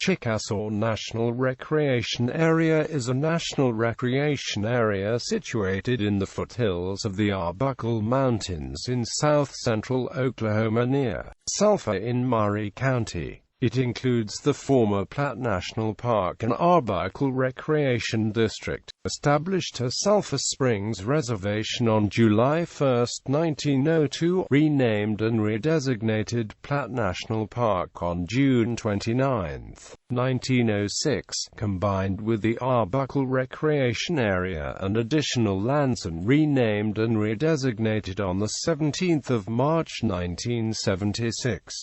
Chickasaw National Recreation Area is a national recreation area situated in the foothills of the Arbuckle Mountains in south-central Oklahoma near Sulphur in Murray County. It includes the former Platt National Park and Arbuckle Recreation District, established as Sulphur Springs Reservation on July 1, 1902, renamed and redesignated Platt National Park on June 29, 1906, combined with the Arbuckle Recreation Area and additional lands, and renamed and redesignated on 17 March 1976.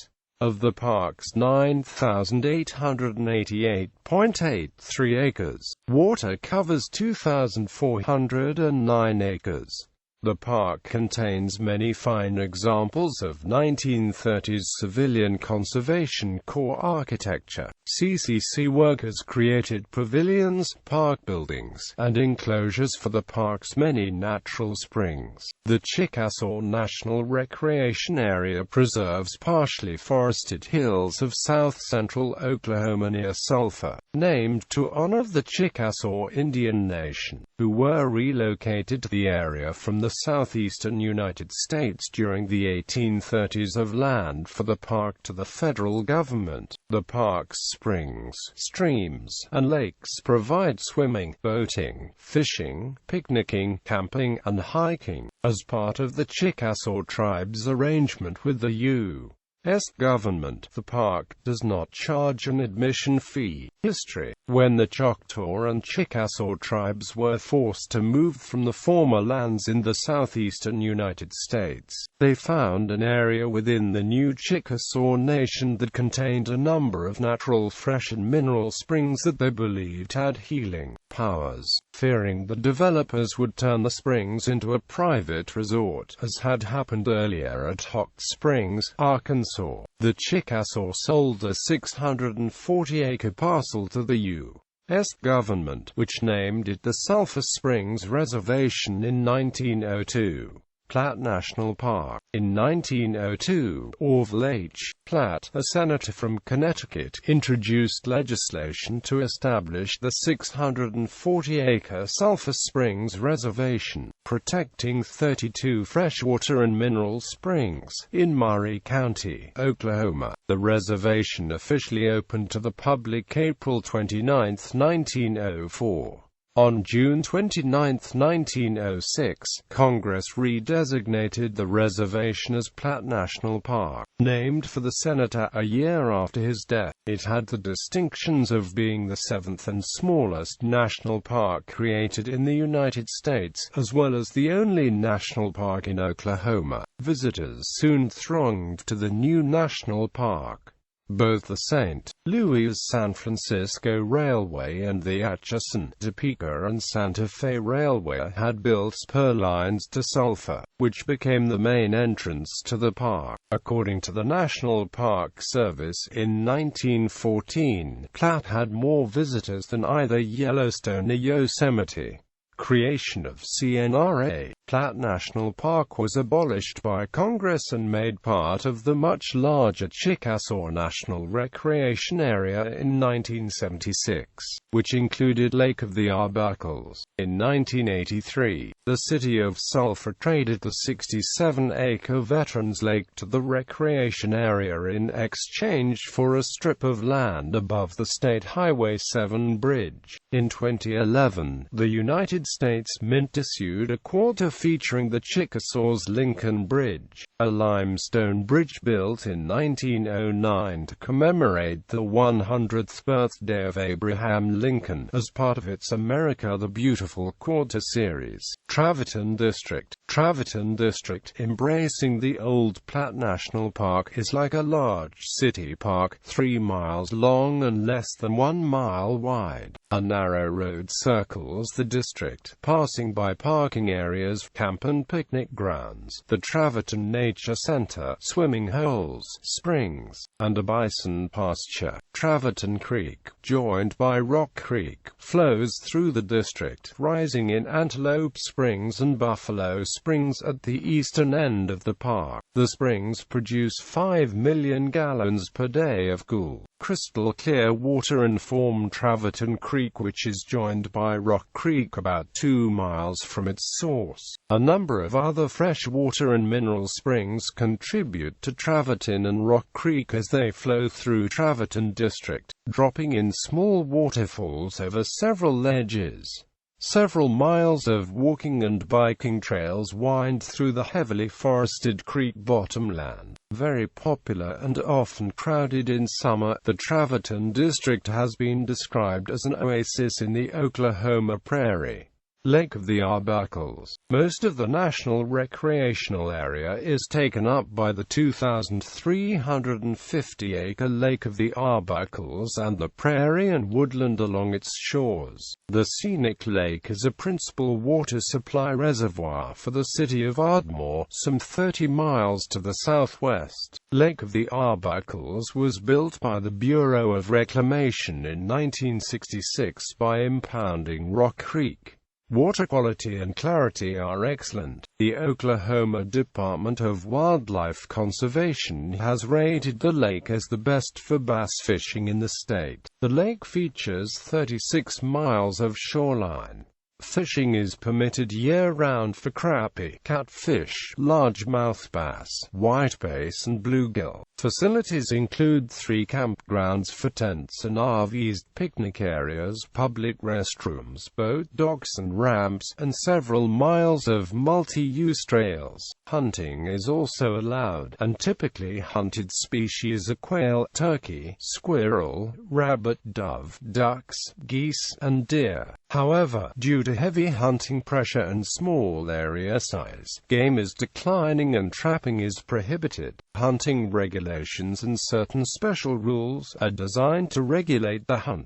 Of the park's 9,888.83 acres, water covers 2,409 acres. The park contains many fine examples of 1930s civilian conservation Corps architecture. CCC workers created pavilions, park buildings, and enclosures for the park's many natural springs. The Chickasaw National Recreation Area preserves partially forested hills of south-central Oklahoma near Sulphur, named to honor the Chickasaw Indian Nation, who were relocated to the area from the southeastern United States during the 1830s of land for the park to the federal government. The park's springs, streams, and lakes provide swimming, boating, fishing, picnicking, camping, and hiking. As part of the Chickasaw tribe's arrangement with the U.S. government, the park does not charge an admission fee. History: when the Choctaw and Chickasaw tribes were forced to move from the former lands in the southeastern United States, they found an area within the new Chickasaw Nation that contained a number of natural fresh and mineral springs that they believed had healing powers. Fearing the developers would turn the springs into a private resort, as had happened earlier at Hot Springs, Arkansas, the Chickasaw sold a 640-acre parcel to the U.S. government, which named it the Sulphur Springs Reservation in 1902. Platt National Park. In 1902, Orville H. Platt, a senator from Connecticut, introduced legislation to establish the 640-acre Sulphur Springs Reservation, protecting 32 freshwater and mineral springs in Murray County, Oklahoma. The reservation officially opened to the public April 29, 1904. On June 29, 1906, Congress redesignated the reservation as Platt National Park, named for the senator a year after his death. It had the distinctions of being the seventh and smallest national park created in the United States, as well as the only national park in Oklahoma. Visitors soon thronged to the new national park. Both the St. Louis-San Francisco Railway and the Atchison, Topeka and Santa Fe Railway had built spur lines to Sulphur, which became the main entrance to the park. According to the National Park Service, in 1914, Platt had more visitors than either Yellowstone or Yosemite. Creation of CNRA. Platt National Park was abolished by Congress and made part of the much larger Chickasaw National Recreation Area in 1976, which included Lake of the Arbuckles. In 1983, the city of Sulphur traded the 67-acre Veterans Lake to the recreation area in exchange for a strip of land above the State Highway 7 bridge. In 2011, the United States Mint issued a quarter featuring the Chickasaw's Lincoln Bridge, a limestone bridge built in 1909 to commemorate the 100th birthday of Abraham Lincoln, as part of its America the Beautiful quarter series. Traverton District. Traverton District, embracing the old Platt National Park, is like a large city park, 3 miles long and less than 1 mile wide. A narrow road circles the district, passing by parking areas, camp and picnic grounds, the Traverton Nature Center, swimming holes, springs, and a bison pasture. Traverton Creek, joined by Rock Creek, flows through the district, rising in Antelope Springs and Buffalo Springs at the eastern end of the park. The springs produce 5 million gallons per day of cool, crystal clear water and form Traverton Creek, which is joined by Rock Creek about 2 miles from its source. A number of other freshwater and mineral springs contribute to Traverton and Rock Creek as they flow through Traverton District, dropping in small waterfalls over several ledges. Several miles of walking and biking trails wind through the heavily forested creek bottomland. Very popular and often crowded in summer, the Traverton District has been described as an oasis in the Oklahoma prairie. Lake of the Arbuckles. Most of the National Recreational Area is taken up by the 2,350-acre Lake of the Arbuckles and the prairie and woodland along its shores. The scenic lake is a principal water supply reservoir for the city of Ardmore, some 30 miles to the southwest. Lake of the Arbuckles was built by the Bureau of Reclamation in 1966 by impounding Rock Creek. Water quality and clarity are excellent. The Oklahoma Department of Wildlife Conservation has rated the lake as the best for bass fishing in the state. The lake features 36 miles of shoreline. Fishing is permitted year-round for crappie, catfish, largemouth bass, whitebass and bluegill. Facilities include 3 campgrounds for tents and RVs, picnic areas, public restrooms, boat docks and ramps, and several miles of multi-use trails. Hunting is also allowed, and typically hunted species are quail, turkey, squirrel, rabbit, dove, ducks, geese, and deer. However, due to heavy hunting pressure and small area size, game is declining and trapping is prohibited. Hunting regulations and certain special rules are designed to regulate the hunt.